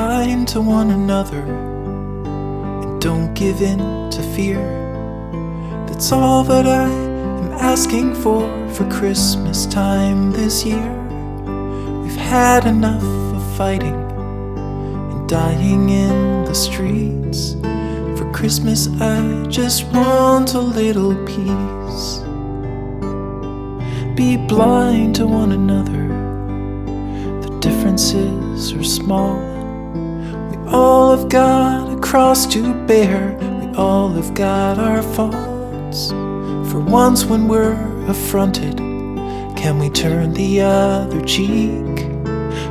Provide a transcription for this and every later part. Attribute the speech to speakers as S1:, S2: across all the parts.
S1: kind to one another, and don't give in to fear. That's all that I am asking for Christmas time this year. We've had enough of fighting and dying in the streets. For Christmas I just want a little peace. Be blind to one another, the differences are small. We all have got a cross to bear, we all have got our faults. For once when we're affronted, can we turn the other cheek?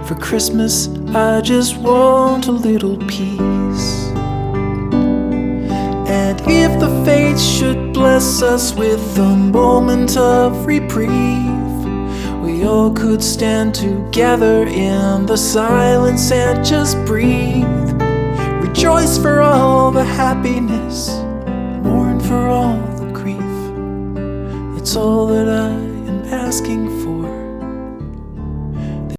S1: For Christmas I just want a little peace. And if the fates should bless us with a moment of reprieve, we all could stand together in the silence and just breathe. Rejoice for all the happiness, mourn for all the grief. It's all that I am asking for